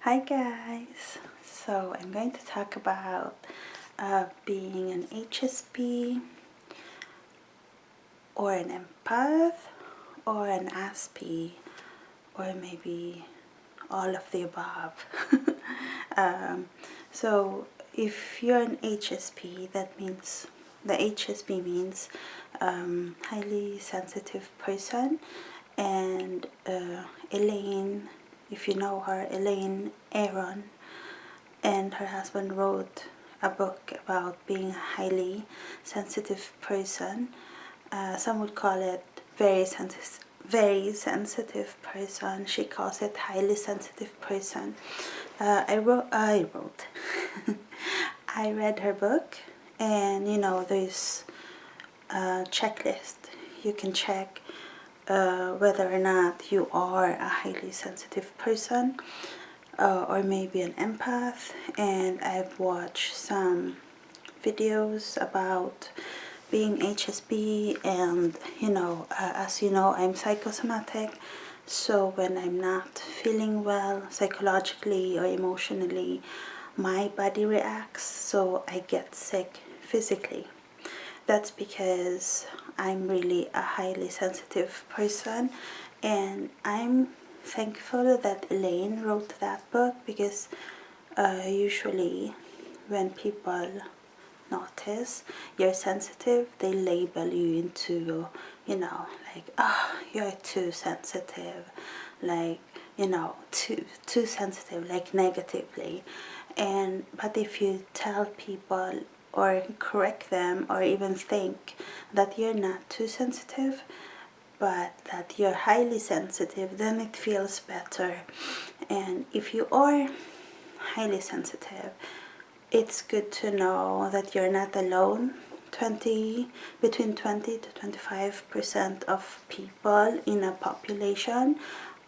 Hi guys, so I'm going to talk about being an HSP or an empath or an Aspie or maybe all of the above. So if you're an HSP, that means the HSP means highly sensitive person, and Elaine, if you know her, Elaine Aron and her husband wrote a book about being a highly sensitive person. Some would call it very sensitive person. She calls it highly sensitive person. I wrote I read her book, and there's a checklist you can check whether or not you are a highly sensitive person or maybe an empath. And I've watched some videos about being HSP, and as you know, I'm psychosomatic. So when I'm not feeling well psychologically or emotionally, my body reacts, so I get sick physically. That's because I'm really a highly sensitive person, and I'm thankful that Elaine wrote that book, because usually when people notice you're sensitive, they label you into, like, you're too sensitive, like, too sensitive, like negatively. But if you tell people or correct them or even think that you're not too sensitive, but that you're highly sensitive, then it feels better. And if you are highly sensitive, it's good to know that you're not alone. Between 20 to 25% of people in a population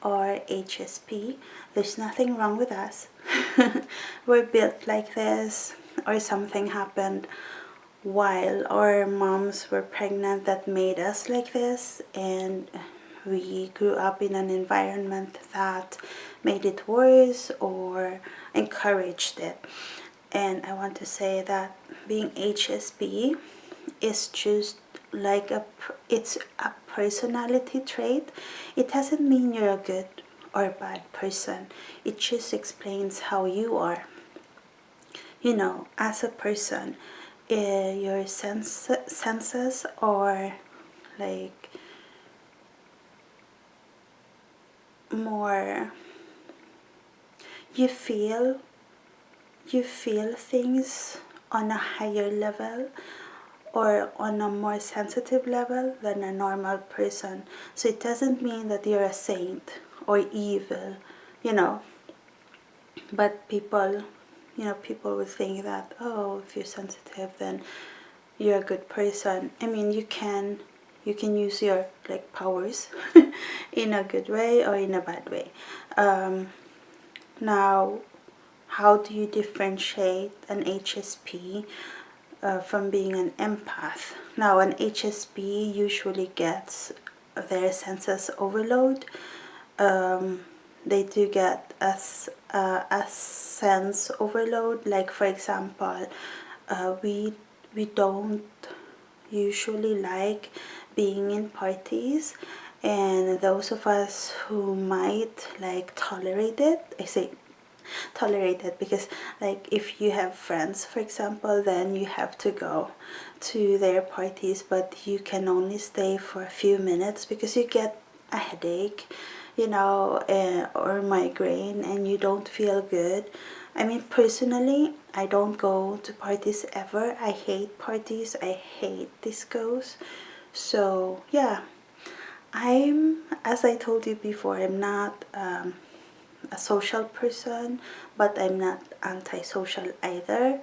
are HSP. There's nothing wrong with us. We're built like this, or something happened while our moms were pregnant that made us like this, and we grew up in an environment that made it worse or encouraged it. And I want to say that being HSP is just like it's a personality trait. It doesn't mean you're a good or bad person. It just explains how you are. As a person, your senses are like more, you feel things on a higher level or on a more sensitive level than a normal person. So it doesn't mean that you're a saint or evil, but people will think that, oh, if you're sensitive, then you're a good person. I mean, you can use your like powers in a good way or in a bad way. Now, how do you differentiate an HSP from being an empath? Now, an HSP usually gets their senses overload. They do get a sense overload. Like, for example, we don't usually like being in parties, and those of us who might like tolerate it, I say tolerate it because, like, if you have friends, for example, then you have to go to their parties, but you can only stay for a few minutes because you get a headache, or migraine, and you don't feel good. I mean, personally, I don't go to parties ever. I hate parties. I hate discos. So yeah, as I told you before, I'm not a social person, but I'm not antisocial either.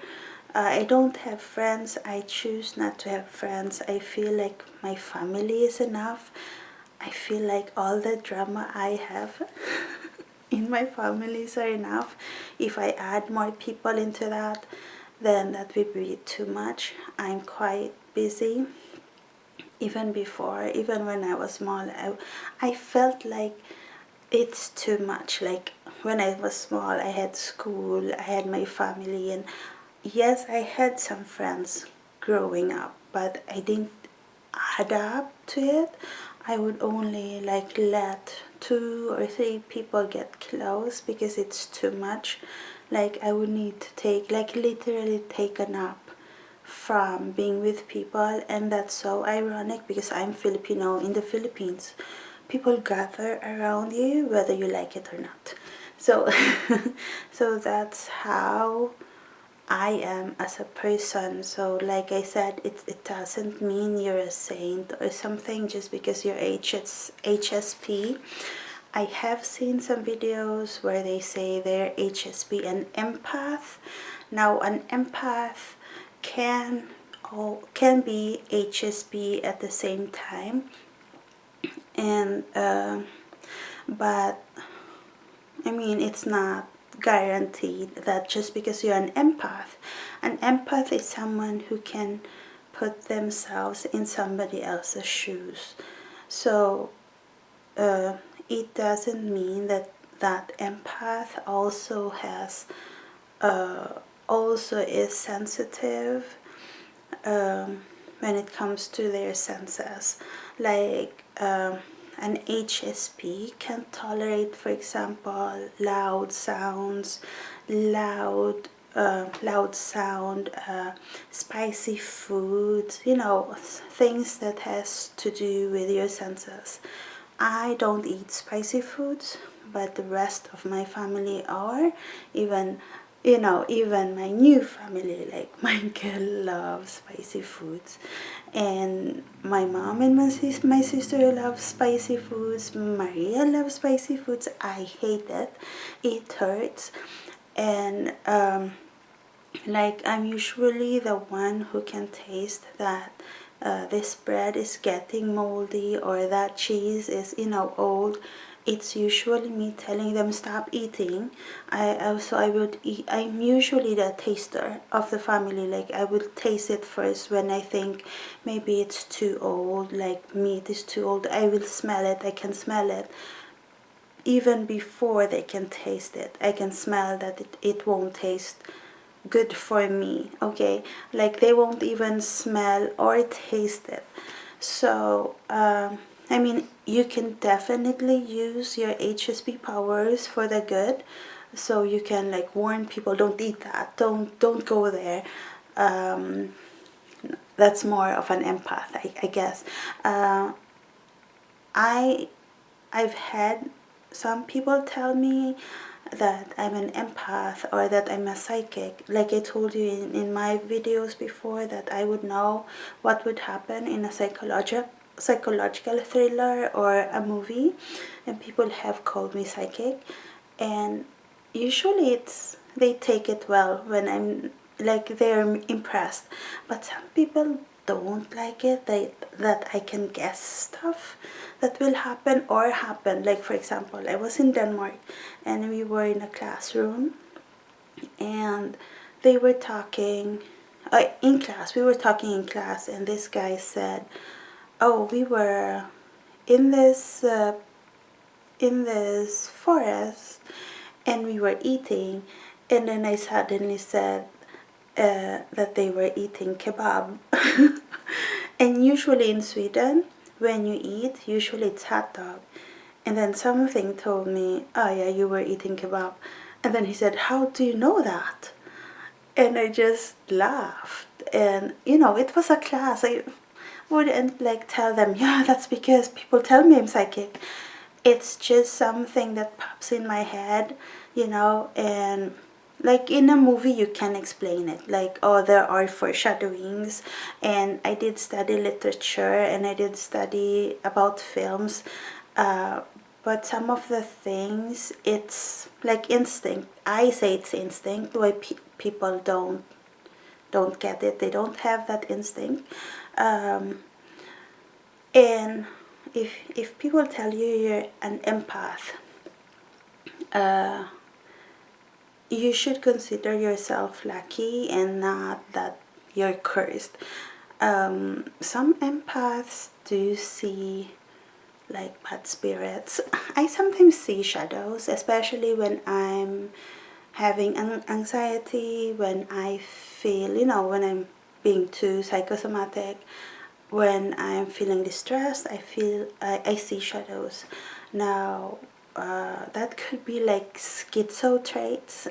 I don't have friends. I choose not to have friends. I feel like my family is enough. I feel like all the drama I have in my families are enough. If I add more people into that, then that would be too much. I'm quite busy. Even before, even when I was small, I felt like it's too much. Like, when I was small, I had school, I had my family, and yes, I had some friends growing up, but I didn't adapt to it. I would only like let 2 or 3 people get close because it's too much. Like I would need to take, like literally take a nap from being with people. And that's so ironic because I'm Filipino. In the Philippines, people gather around you whether you like it or not. So so that's how I am as a person. So like I said, it doesn't mean you're a saint or something just because you're HSP. I have seen some videos where they say they're HSP and empath. Now an empath can be HSP at the same time, and but I mean, it's not guaranteed that just because you're an empath is someone who can put themselves in somebody else's shoes. So it doesn't mean that that empath also has also is sensitive when it comes to their senses. Like an HSP can tolerate, for example, loud sounds, loud sound, spicy food, you know, things that has to do with your senses. I don't eat spicy foods, but the rest of my family are. Even, you know, even my new family, like my girl loves spicy foods, and my mom and my sister love spicy foods. Maria loves spicy foods. I hate it. It hurts. And like I'm usually the one who can taste that this bread is getting moldy or that cheese is, you know, old. It's usually me telling them stop eating. I would eat. I'm usually the taster of the family. Like I would taste it first when I think maybe it's too old, like meat is too old. I will smell it. I can smell it even before they can taste it. I can smell that it won't taste good for me. Okay, like they won't even smell or taste it. So I mean, you can definitely use your HSP powers for the good. So you can like warn people, don't eat that, don't go there. That's more of an empath, I guess. I've had some people tell me that I'm an empath or that I'm a psychic. Like I told you in my videos before, that I would know what would happen in a psychological thriller or a movie, and people have called me psychic, and usually they take it well when I'm like they're impressed, but some people don't like it, that I can guess stuff that will happen or happen. Like for example, I was in Denmark and we were in a classroom, and they were talking in class. We were talking in class, and this guy said, "Oh, we were in this forest, and we were eating." And then I suddenly said that they were eating kebab. And usually in Sweden, when you eat, usually it's hot dog. And then something told me, "Oh yeah, you were eating kebab." And then he said, "How do you know that?" And I just laughed. And you know, it was a class. I wouldn't like tell them, "Yeah, that's because people tell me I'm psychic." It's just something that pops in my head, you know. And like in a movie you can explain it, like, oh, there are foreshadowings. And I did study literature and I did study about films, but some of the things, it's like instinct. I say it's instinct. Why people don't get it, they don't have that instinct. And if people tell you you're an empath, you should consider yourself lucky and not that you're cursed. Some empaths do see like bad spirits. I sometimes see shadows, especially when I'm having anxiety, when I feel, you know, when I'm being too psychosomatic, when I'm feeling distressed, I see shadows. Now, that could be like schizo traits.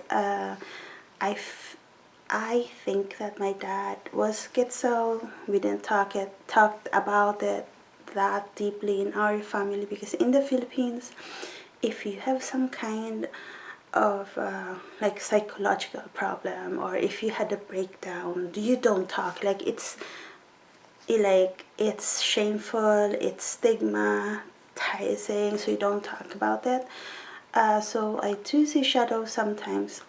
I think that my dad was schizo. We didn't talked about it that deeply in our family, because in the Philippines, if you have some kind of like psychological problem, or if you had a breakdown, you don't talk. Like it's shameful, it's stigmatizing, so you don't talk about it. So I do see shadows sometimes.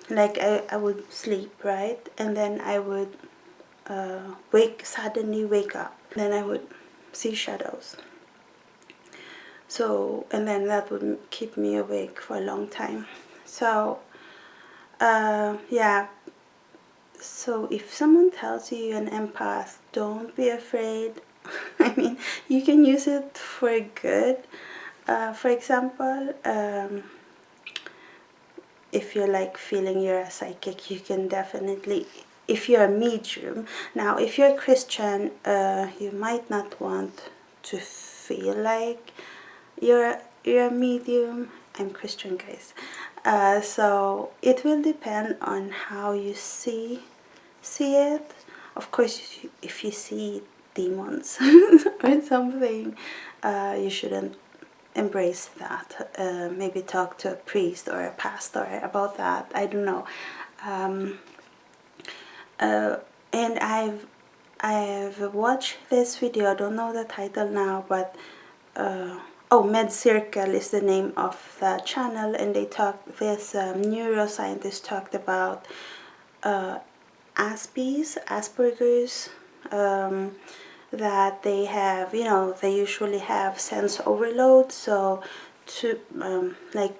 Like I would sleep, right, and then I would suddenly wake up, then I would see shadows. So, and then that would keep me awake for a long time. So yeah, so if someone tells you you're an empath, don't be afraid. I mean, you can use it for good. For example, if you're like feeling you're a psychic, you can definitely, if you're a medium. Now, if you're a Christian, you might not want to feel like you're a medium. I'm Christian, guys. So it will depend on how you see it. Of course, if you see demons or something, you shouldn't embrace that. Maybe talk to a priest or a pastor about that. I don't know. And I've watched this video. I don't know the title now, but oh, Med Circle is the name of the channel, and they talk. This neuroscientist talked about Asperger's, that they have, you know, they usually have sense overload. So to like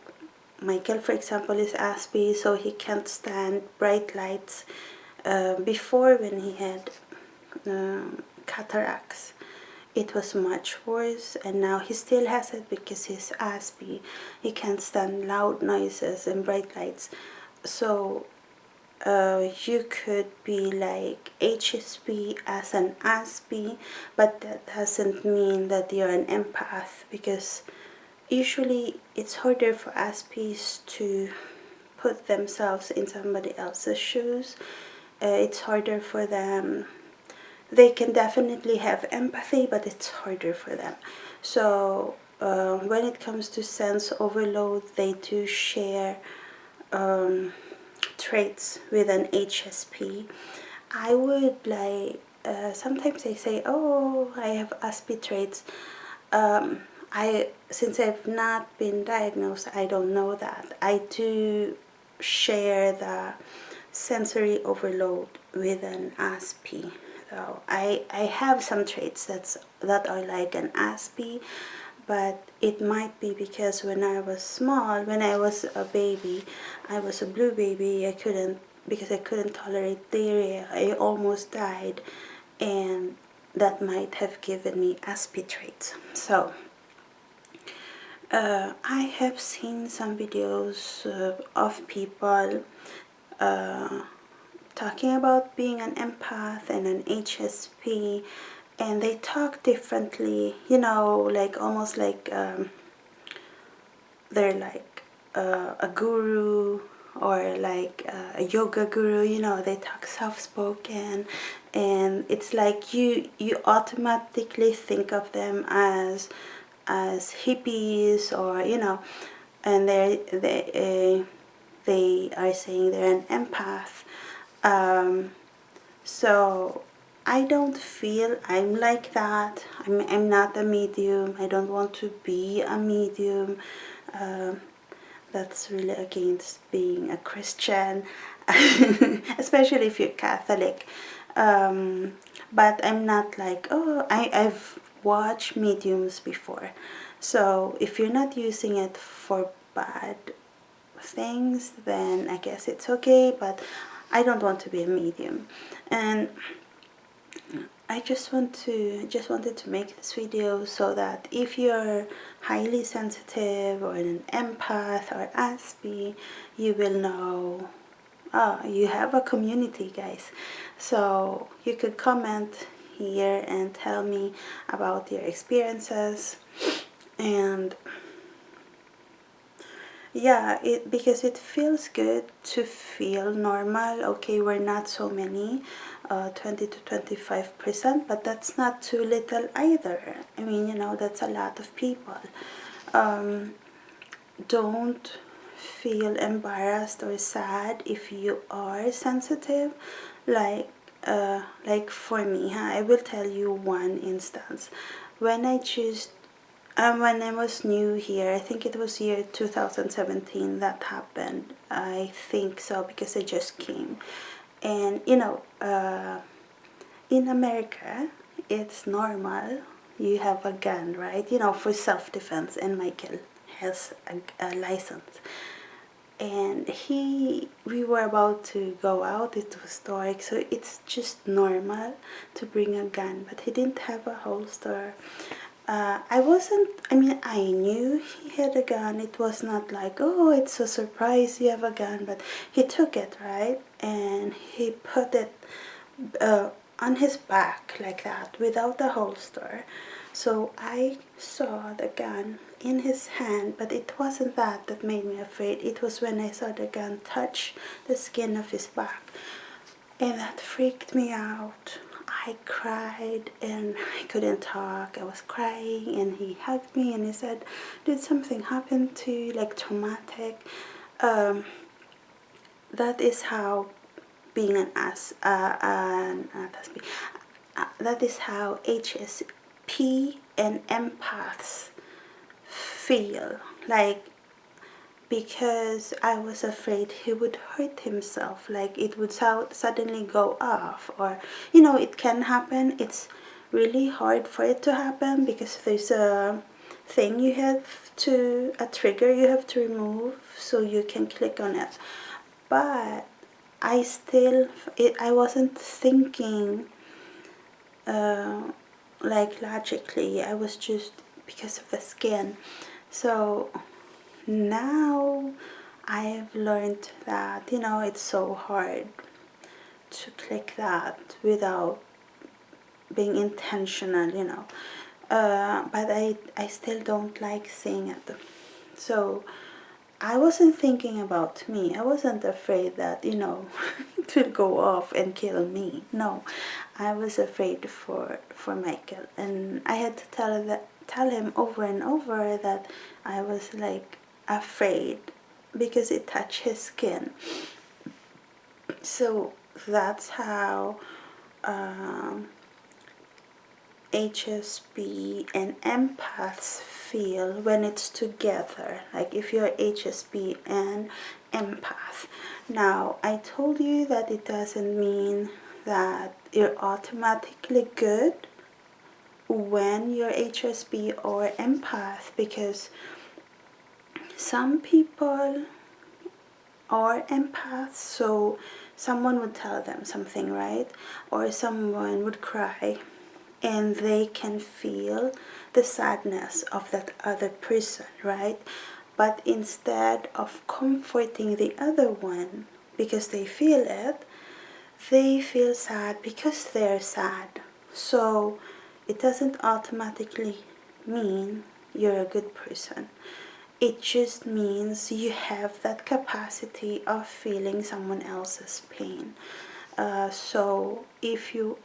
Michael, for example, is Aspie, so he can't stand bright lights. Before, when he had cataracts, it was much worse, and now he still has it because he's Aspie. He can't stand loud noises and bright lights. So you could be like HSP as an Aspie, but that doesn't mean that you're an empath, because usually it's harder for Aspies to put themselves in somebody else's shoes. It's harder for them. They can definitely have empathy, but it's harder for them. So when it comes to sense overload, they do share traits with an HSP. I would like, sometimes they say, oh, I have Aspie traits. Since I've not been diagnosed, I don't know that. I do share the sensory overload with an Aspie. So I have some traits that are like an Aspie, but it might be because when I was small, when I was a baby, I was a blue baby. Because I couldn't tolerate dairy, I almost died, and that might have given me Aspie traits. So I have seen some videos of people talking about being an empath and an HSP, and they talk differently, you know, like almost like they're like a guru, or like a yoga guru, you know. They talk soft-spoken, and it's like you automatically think of them as hippies, or you know, and they are saying they're an empath. So I don't feel I'm like that. I'm not a medium. I don't want to be a medium. That's really against being a Christian, especially if you're Catholic. But I'm not like, oh, I've watched mediums before. So if you're not using it for bad things, then I guess it's okay, but I don't want to be a medium. And I just wanted to make this video so that if you're highly sensitive or an empath or Aspie, you will know, you have a community, guys. So you could comment here and tell me about your experiences. And yeah, because it feels good to feel normal. Okay, we're not so many, 20 to 25%, but that's not too little either. I mean, you know, that's a lot of people. Don't feel embarrassed or sad if you are sensitive. Like for me, I will tell you one instance. When I choose when I was new here, I think it was year 2017 that happened. I think so, because I just came. And, you know, in America, it's normal. You have a gun, right? You know, for self-defense, and Michael has a license. And we were about to go out. It was dark, so it's just normal to bring a gun. But he didn't have a holster. I knew he had a gun. It was not like, oh, it's a surprise, you have a gun, but he took it, right? And he put it on his back like that, without a holster. So I saw the gun in his hand, but it wasn't that made me afraid. It was when I saw the gun touch the skin of his back. And that freaked me out. I cried and I couldn't talk. I was crying, and he hugged me and he said, did something happen to you, like traumatic? That is how being that is how HSP and empaths feel. Like, because I was afraid he would hurt himself, like it would suddenly go off, or, you know, it can happen. It's really hard for it to happen because there's a thing you have to, a trigger you have to remove so you can click on it. But I wasn't thinking like logically. I was just, because of the skin. So now I've learned that, you know, it's so hard to click that without being intentional, you know. But I still don't like seeing it. So I wasn't thinking about me. I wasn't afraid that, you know, it will go off and kill me. No, I was afraid for Michael. And I had to tell him over and over that I was like afraid because it touched his skin. So that's how HSP and empaths feel when it's together. Like if you're HSP and empath. Now, I told you that it doesn't mean that you're automatically good when you're HSP or empath, because some people are empaths, so someone would tell them something, right? Or someone would cry, and they can feel the sadness of that other person, right? But instead of comforting the other one because they feel it, they feel sad because they're sad. So it doesn't automatically mean you're a good person. It just means you have that capacity of feeling someone else's pain. So if you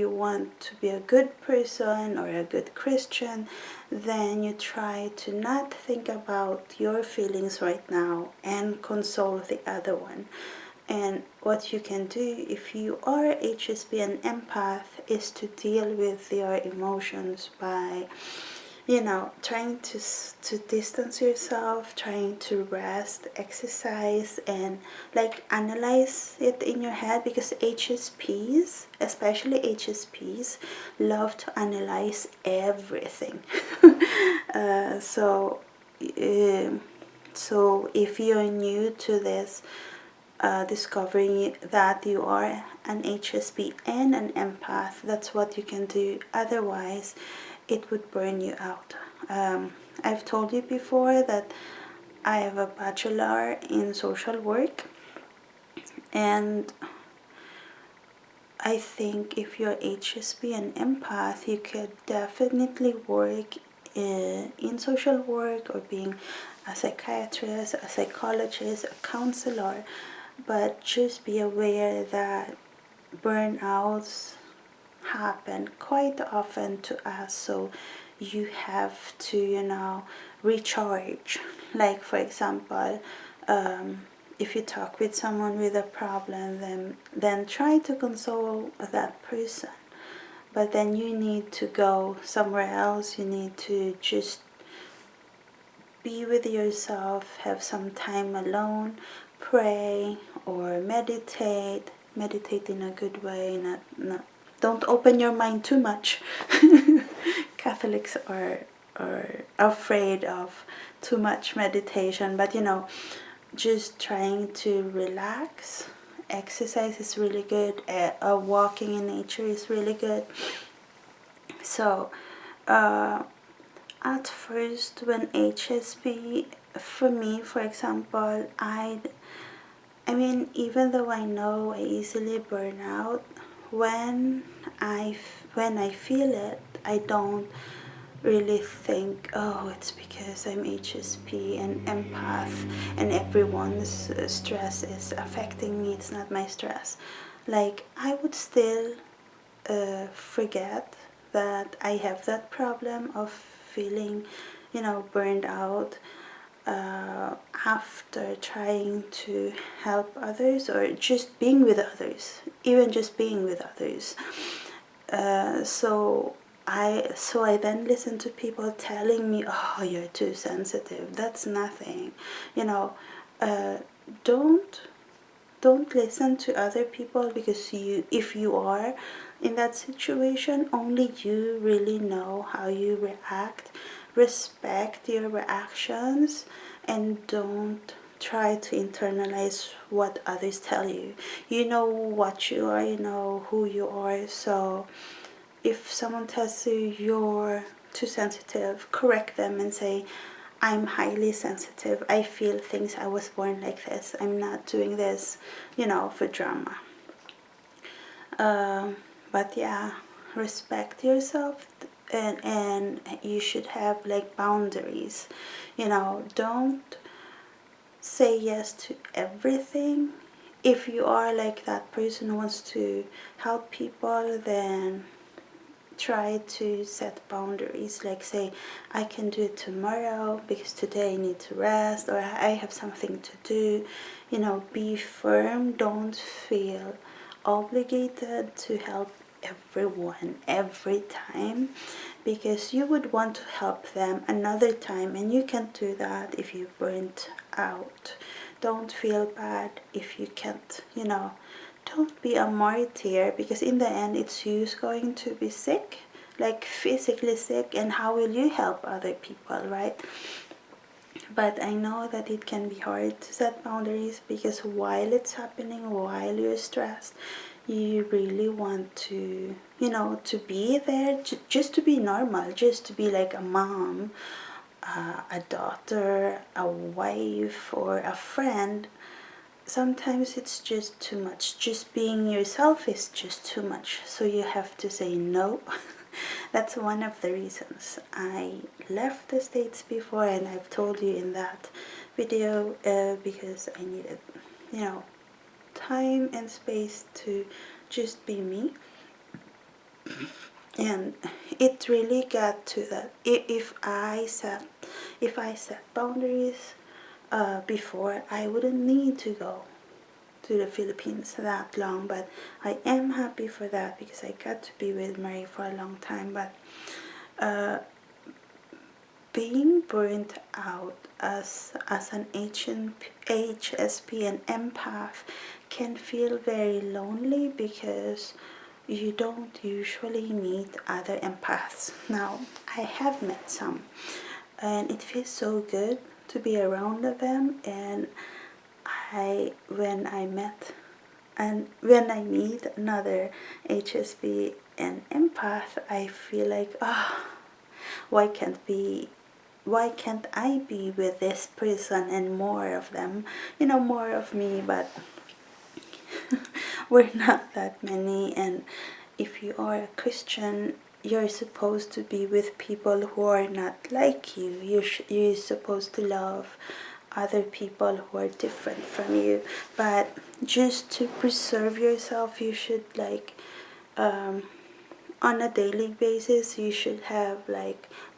want to be a good person or a good Christian, then you try to not think about your feelings right now and console the other one. And what you can do if you are HSP and empath is to deal with your emotions by, you know, trying to distance yourself, trying to rest, exercise, and like analyze it in your head, because HSPs, especially HSPs, love to analyze everything. So if you're new to this, discovering that you are an HSP and an empath. That's what you can do. Otherwise, it would burn you out. I've told you before that I have a bachelor in social work, and I think if you're HSP and empath, you could definitely work in social work or being a psychiatrist, a psychologist, a counselor, but just be aware that burnouts happen quite often to us, so you have to recharge. Like, for example, if you talk with someone with a problem, then try to console that person, but then you need to go somewhere else. You need to just be with yourself, have some time alone, pray or meditate in a good way. Not don't open your mind too much. Catholics are afraid of too much meditation, but just trying to relax. Exercise is really good. Walking in nature is really good. So at first, when HSP, for me, for example, I mean, even though I know I easily burn out, when I feel it, I don't really think, oh, it's because I'm HSP and empath and everyone's stress is affecting me. It's not my stress. Like, I would still forget that I have that problem of feeling, burned out after trying to help others or just being with others, even just being with others. So I then listen to people telling me, oh, you're too sensitive. That's nothing. Don't listen to other people, because if you are in that situation, only you really know how you react. Respect your reactions and don't try to internalize what others tell you. You know what you are, you know who you are. So if someone tells you you're too sensitive, correct them and say, I'm highly sensitive. I feel things. I was born like this. I'm not doing this, for drama. But yeah, respect yourself, and you should have like boundaries. Don't say yes to everything. If you are like that person who wants to help people, then try to set boundaries, like say, I can do it tomorrow because today I need to rest, or I have something to do. Be firm. Don't feel obligated to help everyone every time, because you would want to help them another time and you can't do that if you burnt out. Don't feel bad if you can't, don't be a martyr, because in the end it's you's going to be sick, like physically sick, and how will you help other people, right? But I know that it can be hard to set boundaries, because while it's happening, while you're stressed, you really want to, to be there, just to be normal, just to be like a mom, a daughter, a wife, or a friend. Sometimes it's just too much. Just being yourself is just too much. So you have to say no. That's one of the reasons I left the States before, and I've told you in that video, because I needed, time and space to just be me. And it really got to that. If I set boundaries before, I wouldn't need to go to the Philippines that long. But I am happy for that, because I got to be with Mary for a long time. But being burnt out as an HSP and empath can feel very lonely, because you don't usually meet other empaths. Now, I have met some, and it feels so good to be around them, and I when I meet another HSP and empath, I feel like, why can't I be with this person and more of them, more of me, but we're not that many. And if you are a Christian, you're supposed to be with people who are not like you. You're supposed to love other people who are different from you. But just to preserve yourself, you should on a daily basis, you should have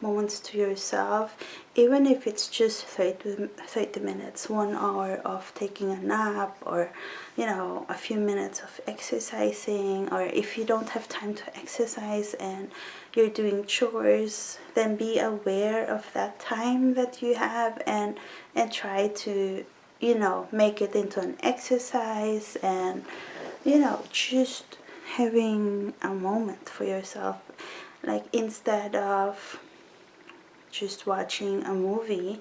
moments to yourself, even if it's just 30 minutes, 1 hour of taking a nap, or a few minutes of exercising. Or if you don't have time to exercise and you're doing chores, then be aware of that time that you have, and try to make it into an exercise, and just having a moment for yourself, instead of just watching a movie.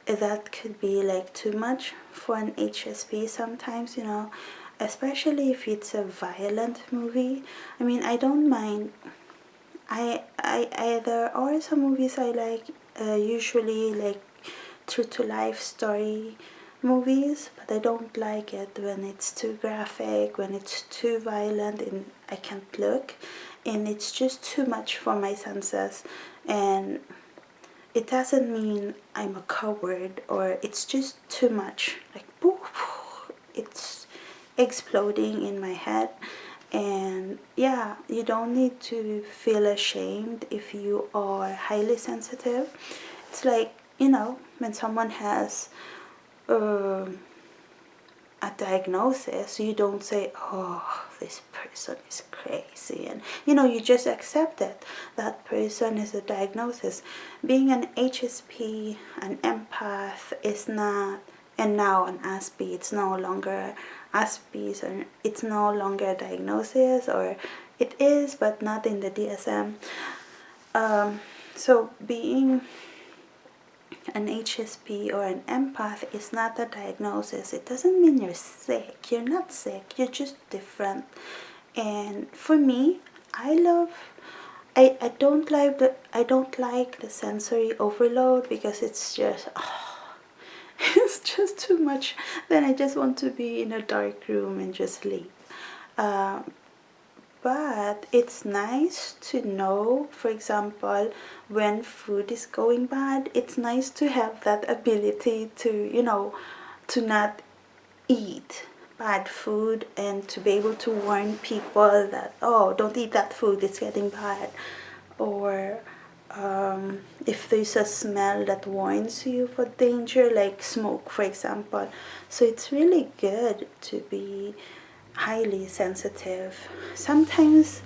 That could be too much for an HSP sometimes, especially if it's a violent movie. I mean, I don't mind. There are some movies I like, usually true to life story movies, but I don't like it when it's too graphic, when it's too violent, and I can't look, and it's just too much for my senses. And it doesn't mean I'm a coward, or it's just too much, it's exploding in my head. And yeah, you don't need to feel ashamed if you are highly sensitive. It's when someone has a diagnosis, you don't say, oh, this person is crazy, and you just accept it. That person is a diagnosis. Being an HSP, an empath, is not, and now an Aspie, it's no longer Aspie, or it's no longer a diagnosis, or it is, but not in the DSM. So being an HSP or an empath is not a diagnosis. It doesn't mean you're sick. You're not sick. You're just different. And for me, I don't like the sensory overload, because it's just it's just too much. Then I just want to be in a dark room and just sleep. But it's nice to know, for example, when food is going bad. It's nice to have that ability to, to not eat bad food, and to be able to warn people that, oh, don't eat that food, it's getting bad. Or if there's a smell that warns you for danger, like smoke, for example. So it's really good to be highly sensitive. Sometimes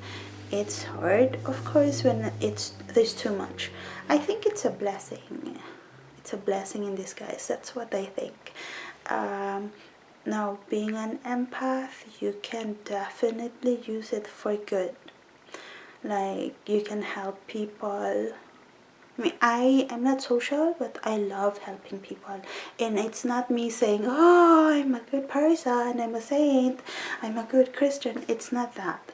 it's hard, of course, when there's too much. I think it's a blessing. It's a blessing in disguise. That's what I think. Now, being an empath, you can definitely use it for good. You can help people. I mean, I'm not social, but I love helping people. And it's not me saying, oh, I'm a good person, I'm a saint, I'm a good Christian. It's not that.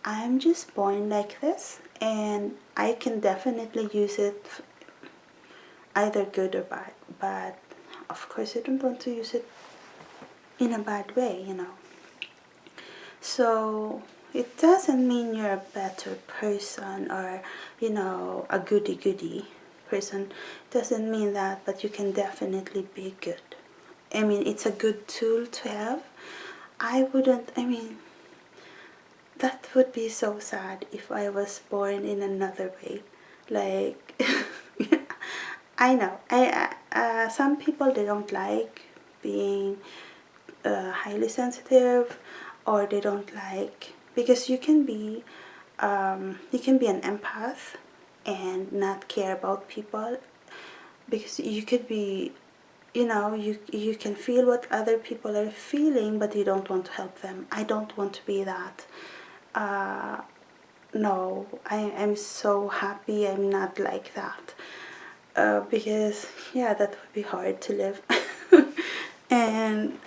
I'm just born like this, and I can definitely use it either good or bad. But of course, I don't want to use it in a bad way, So it doesn't mean you're a better person, or a goody-goody person. It doesn't mean that, but you can definitely be good. I mean, it's a good tool to have. That would be so sad if I was born in another way. I know, some people, they don't like being highly sensitive, or they don't like, because you can be an empath and not care about people, because you could be, you can feel what other people are feeling, but you don't want to help them. I don't want to be that. No, I'm so happy I'm not like that, because yeah, that would be hard to live. And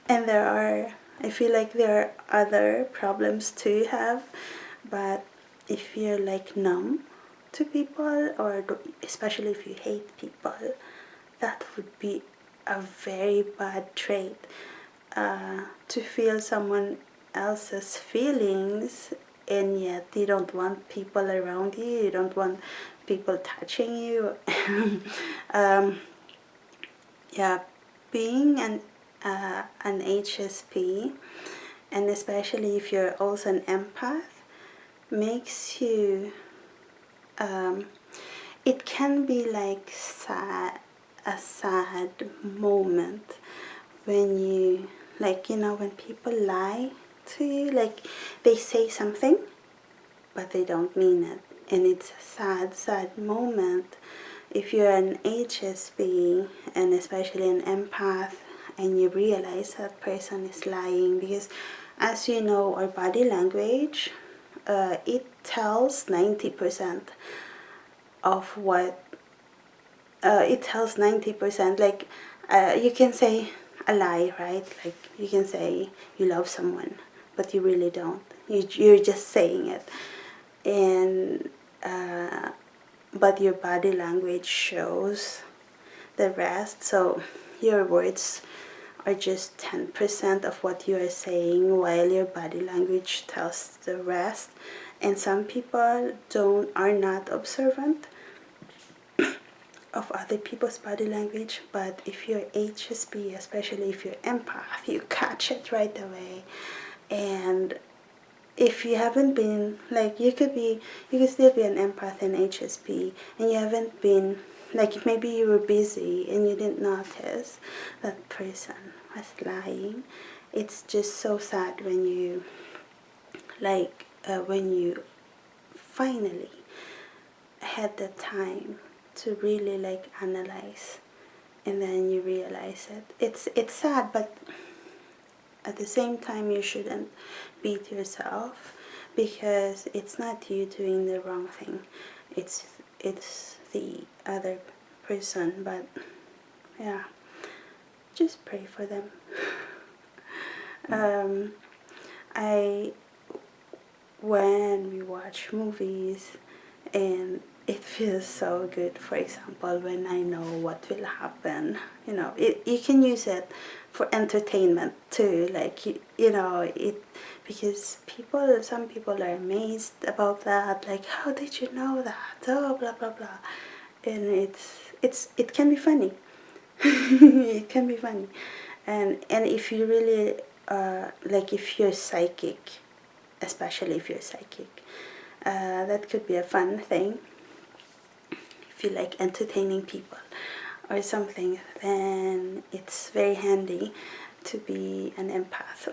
And I feel like there are other problems too you have, but if you're like numb to people, or especially if you hate people, that would be a very bad trait. To feel someone else's feelings, and yet you don't want people around you, you don't want people touching you. um, yeah, being an HSP, and especially if you're also an empath, makes you, it can be like a sad moment when you, like, when people lie to you, like they say something but they don't mean it, and it's a sad moment. If you're an HSP, and especially an empath, and you realize that person is lying, because as you know, our body language, it tells 90% of what, it tells 90%, like, you can say a lie, right? Like, you can say you love someone, but you really don't. You're just saying it. And but your body language shows the rest. So your words are just 10% of what you are saying, while your body language tells the rest. And some people are not observant of other people's body language, but if you're HSP, especially if you're empath, you catch it right away. And if you haven't been, like, you could still be an empath and HSP, and you haven't been, like, maybe you were busy and you didn't notice that person was lying. It's just so sad when you, like, when you finally had the time to really, like, analyze, and then you realize it. It's sad, but at the same time, you shouldn't beat yourself, because it's not you doing the wrong thing. It's the other person. But yeah, just pray for them. I when we watch movies, and it feels so good. For example, when I know what will happen, you can use it for entertainment too. Like, it, because some people are amazed about that. Like, how did you know that? Oh, blah blah blah, and it can be funny. It can be funny, and if you really, like, if you're psychic, especially if you're psychic, that could be a fun thing. If you like entertaining people or something, then it's very handy to be an empath.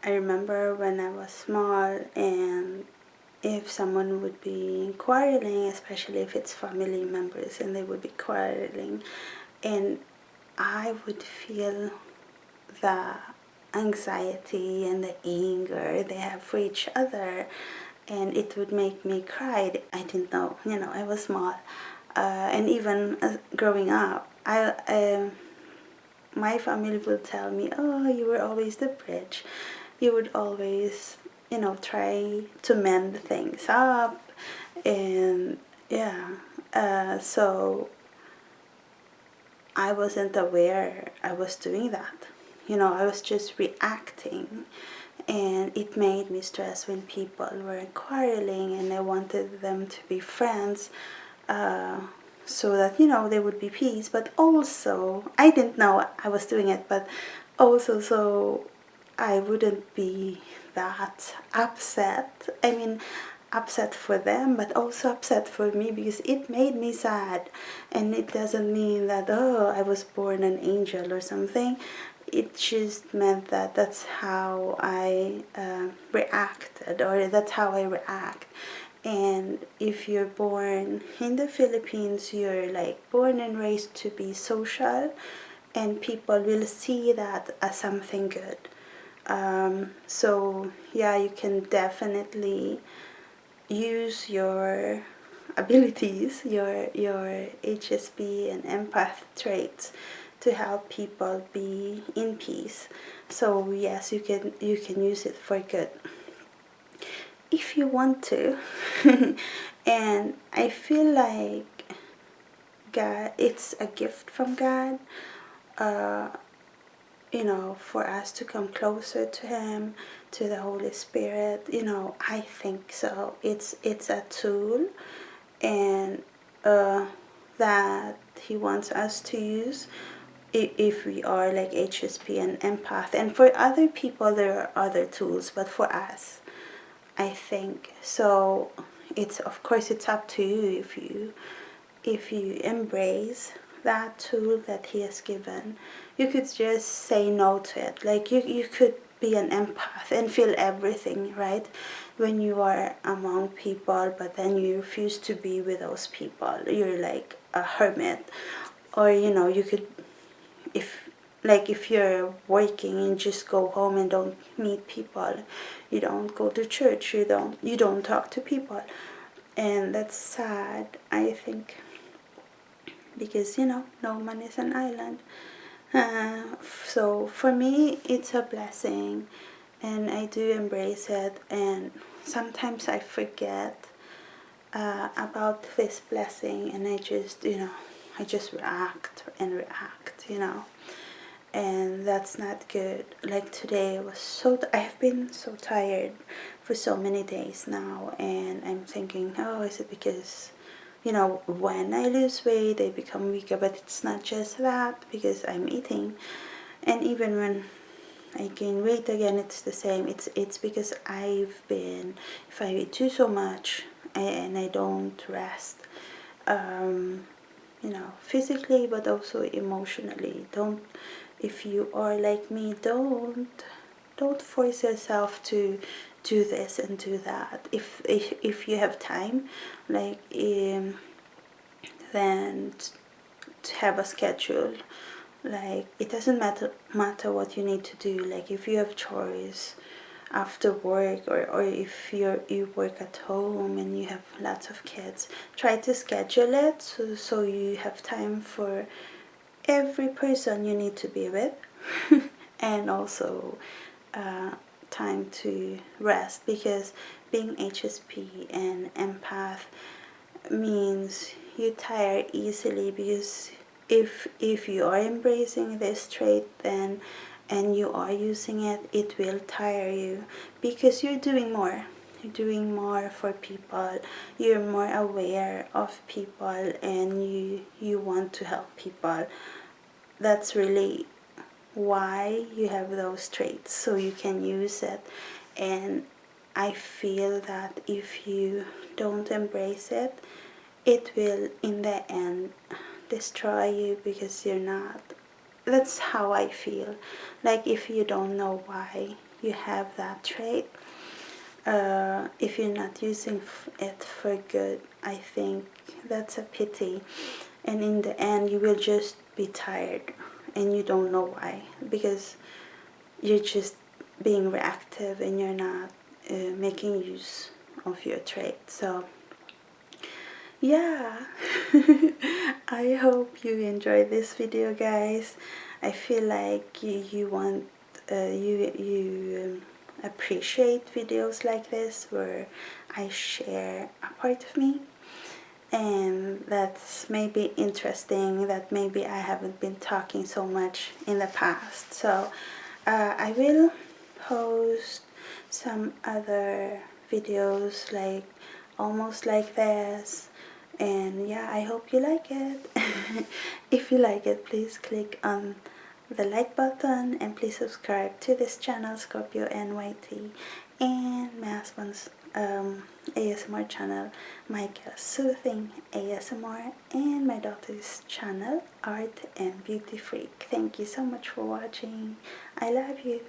I remember when I was small, and if someone would be quarreling, especially if it's family members and they would be quarreling, and I would feel the anxiety and the anger they have for each other, and it would make me cry. I didn't know, I was small, and even growing up, my family would tell me, "Oh, you were always the bridge. You would always, try to mend things up," and yeah, so I wasn't aware I was doing that. I was just reacting, and it made me stress when people were quarreling, and I wanted them to be friends, so that, there would be peace. But also, I didn't know I was doing it, but also so I wouldn't be that upset. I mean, upset for them, but also upset for me, because it made me sad. And it doesn't mean that, oh, I was born an angel or something. It just meant that that's how I reacted, or that's how I react. And if you're born in the Philippines, you're like born and raised to be social, and people will see that as something good. So yeah, you can definitely use your abilities, your HSP and empath traits, to help people be in peace. So yes, you can use it for good if you want to. And I feel like God, it's a gift from God, you know, for us to come closer to Him, to the Holy Spirit. You know, I think so. It's a tool, and that He wants us to use if we are like HSP and empath. And for other people, there are other tools, but for us, I think so. It's, of course, it's up to you if you embrace that tool that He has given. You could just say no to it. Like you could be an empath and feel everything, right, when you are among people, but then you refuse to be with those people. You're like a hermit. Or, you know, you could, if you're working and just go home and don't meet people, you don't go to church, you don't talk to people, and that's sad, I think, because, you know, no man is an island. So for me, it's a blessing, and I do embrace it. And sometimes I forget about this blessing, and I just, you know, I just react and react, you know, and that's not good. Like today, I have been so tired for so many days now, and I'm thinking, oh, is it because, you know, when I lose weight, I become weaker? But it's not just that, because I'm eating, and even when I gain weight again, it's the same. It's because if I eat so much and I don't rest, you know, physically, but also emotionally. If you are like me, don't force yourself to do this and do that. If you have time, like then to have a schedule. Like, it doesn't matter what you need to do. Like, if you have chores after work, or if you work at home and you have lots of kids, try to schedule it so you have time for every person you need to be with, and also time to rest, because being HSP and empath means you tire easily, because if you are embracing this trait, then, and you are using it, it will tire you, because you're doing more for people, you're more aware of people, and you want to help people. That's really why you have those traits, so you can use it. And I feel that if you don't embrace it, it will in the end destroy you, because you're not. That's how I feel. Like, if you don't know why you have that trait, if you're not using it for good, I think that's a pity. And in the end, you will just be tired, and you don't know why, because you're just being reactive, and you're not making use of your trait. So yeah. I hope you enjoyed this video, guys. I feel like you want you appreciate videos like this, where I share a part of me, and that's maybe interesting, that maybe I haven't been talking so much in the past. So I will post some other videos like almost like this, and yeah, I hope you like it. If you like it, please click on the like button, and please subscribe to this channel, ScorpioAnnYT, and my husband's ASMR channel, Michael's Soothing ASMR, and my daughter's channel, Art and Beauty Freak. Thank you so much for watching. I love you.